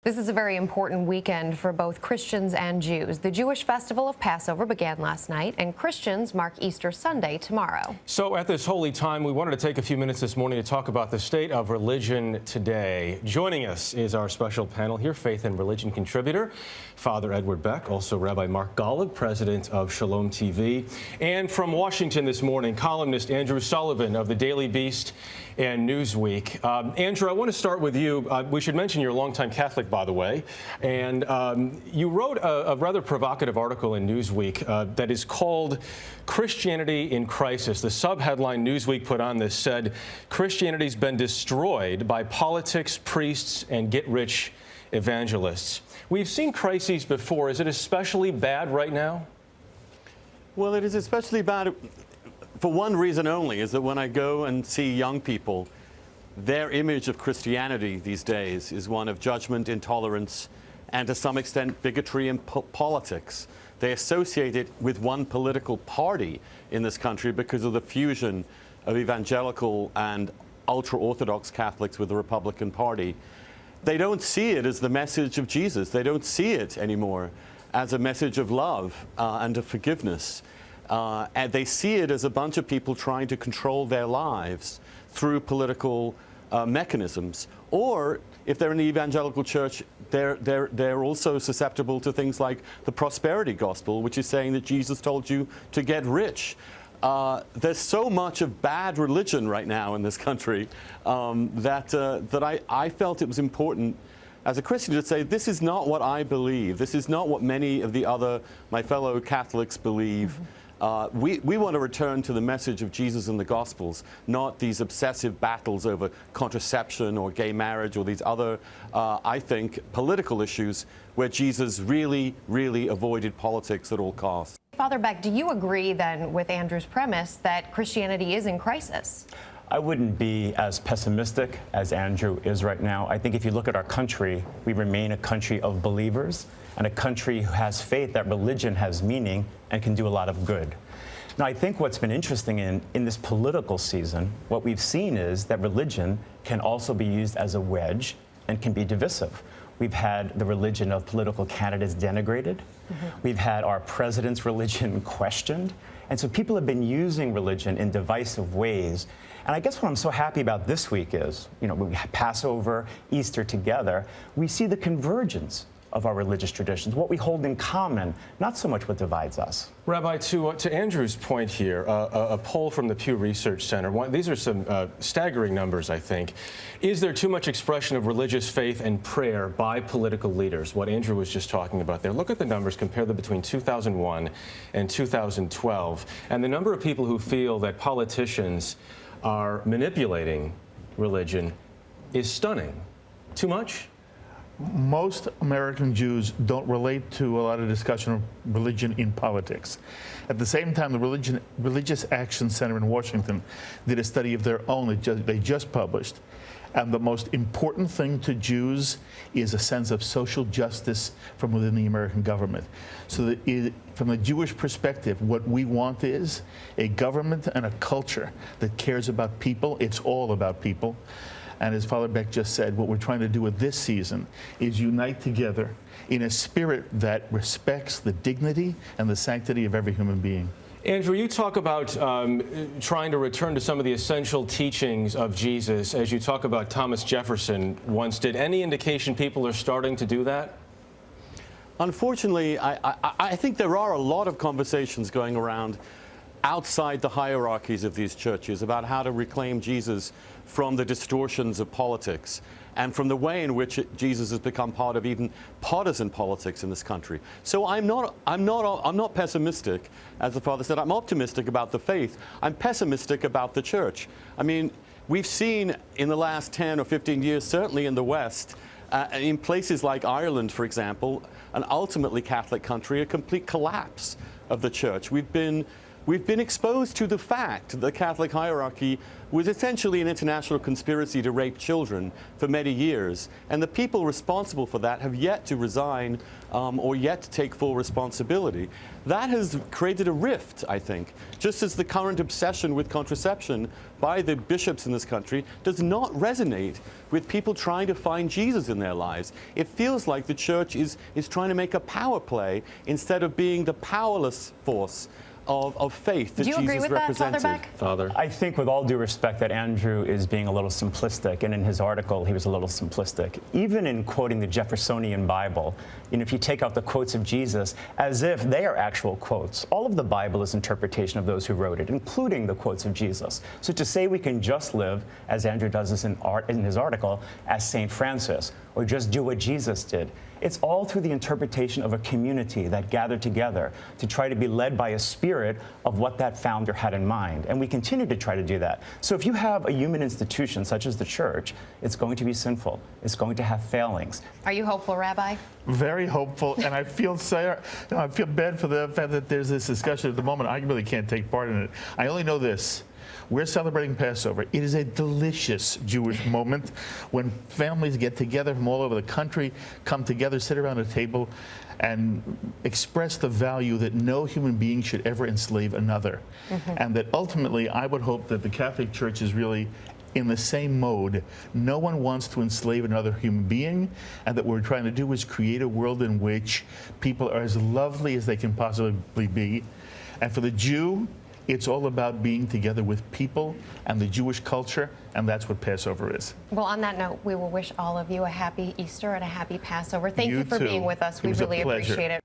This is a very important weekend for both Christians and Jews. The Jewish festival of Passover began last night, and Christians mark Easter Sunday tomorrow. So at this holy time, we wanted to take a few minutes this morning to talk about the state of religion today. Joining us is our special panel here, faith and religion contributor, Father Edward Beck, also Rabbi Mark Golub, president of Shalom TV, and from Washington this morning, columnist Andrew Sullivan of the Daily Beast and Newsweek. Andrew, I want to start with you. We should mention you're a longtime Catholic, by the way, and you wrote a rather provocative article in Newsweek that is called Christianity in Crisis. The subheadline Newsweek put on this said, Christianity's been destroyed by politics, priests, and get-rich evangelists. We've seen crises before. Is it especially bad right now? Well, it is especially bad for one reason only, is that when I go and see young people, their image of Christianity these days is one of judgment, intolerance, and to some extent bigotry and politics. They associate it with one political party in this country because of the fusion of evangelical and ultra-Orthodox Catholics with the Republican Party. They don't see it as the message of Jesus. They don't see it anymore as a message of love and of forgiveness. And they see it as a bunch of people trying to control their lives through political mechanisms. Or if they're in the evangelical church, they're also susceptible to things like the prosperity gospel, which is saying that Jesus told you to get rich. There's so much of bad religion right now in this country that I felt it was important as a Christian to say, this is not what I believe. This is not what many of my fellow Catholics believe. We want to return to the message of Jesus in the Gospels, not these obsessive battles over contraception or gay marriage or these other, I think, political issues where Jesus really, really avoided politics at all costs. Father Beck, do you agree then with Andrew's premise that Christianity is in crisis? I wouldn't be as pessimistic as Andrew is right now. I think if you look at our country, we remain a country of believers and a country who has faith that religion has meaning and can do a lot of good. Now, I think what's been interesting in this political season, what we've seen is that religion can also be used as a wedge and can be divisive. We've had the religion of political candidates denigrated. We've had our president's religion questioned. And so people have been using religion in divisive ways. And I guess what I'm so happy about this week is, we have Passover, Easter together. We see the convergence of our religious traditions, what we hold in common, not so much what divides us. Rabbi, to Andrew's point here, a poll from the Pew Research Center, these are some staggering numbers, I think. Is there too much expression of religious faith and prayer by political leaders? What Andrew was just talking about there. Look at the numbers, compare them between 2001 and 2012. And the number of people who feel that politicians are manipulating religion is stunning. Too much? Most American Jews don't relate to a lot of discussion of religion in politics. At the same time, the Religious Action Center in Washington did a study of their own they just published. And the most important thing to Jews is a sense of social justice from within the American government. So that from a Jewish perspective, what we want is a government and a culture that cares about people. It's all about people. And as Father Beck just said, what we're trying to do with this season is unite together in a spirit that respects the dignity and the sanctity of every human being. Andrew, you talk about trying to return to some of the essential teachings of Jesus, as you talk about Thomas Jefferson once did. Any indication people are starting to do that? Unfortunately, I think there are a lot of conversations going around outside the hierarchies of these churches about how to reclaim Jesus from the distortions of politics and from the way in which Jesus has become part of even partisan politics in this country. So I'm not pessimistic, as the Father said. I'm optimistic about the faith. I'm pessimistic about the church. I mean, we've seen in the last 10 or 15 years, certainly in the West, in places like Ireland, for example, an ultimately Catholic country, a complete collapse of the church. We've been we've been exposed to the fact that the Catholic hierarchy was essentially an international conspiracy to rape children for many years, and the people responsible for that have yet to resign or yet to take full responsibility. That has created a rift, I think, just as the current obsession with contraception by the bishops in this country does not resonate with people trying to find Jesus in their lives. It feels like the church is trying to make a power play instead of being the powerless force of faith that Jesus represented. Do you agree with that, Father Beck? Father? I think, with all due respect, that Andrew is being a little simplistic, and in his article, he was a little simplistic. Even in quoting the Jeffersonian Bible, if you take out the quotes of Jesus, as if they are actual quotes, all of the Bible is interpretation of those who wrote it, including the quotes of Jesus. So to say we can just live, as Andrew does this in his article, as St. Francis, or just do what Jesus did, it's all through the interpretation of a community that gathered together to try to be led by a spirit of what that founder had in mind. And we continue to try to do that. So if you have a human institution such as the church, it's going to be sinful. It's going to have failings. Are you hopeful, Rabbi? Very hopeful, and I feel bad for the fact that there's this discussion at the moment. I really can't take part in it. I only know this. We're celebrating Passover. It is a delicious Jewish moment when families get together from all over the country, come together, sit around a table, and express the value that no human being should ever enslave another. And that ultimately, I would hope that the Catholic Church is really in the same mode. No one wants to enslave another human being, and that what we're trying to do is create a world in which people are as lovely as they can possibly be. And for the Jew, it's all about being together with people and the Jewish culture, and that's what Passover is. Well, on that note, we will wish all of you a happy Easter and a happy Passover. Thank you for too. being with us. It We was a really pleasure. appreciate it.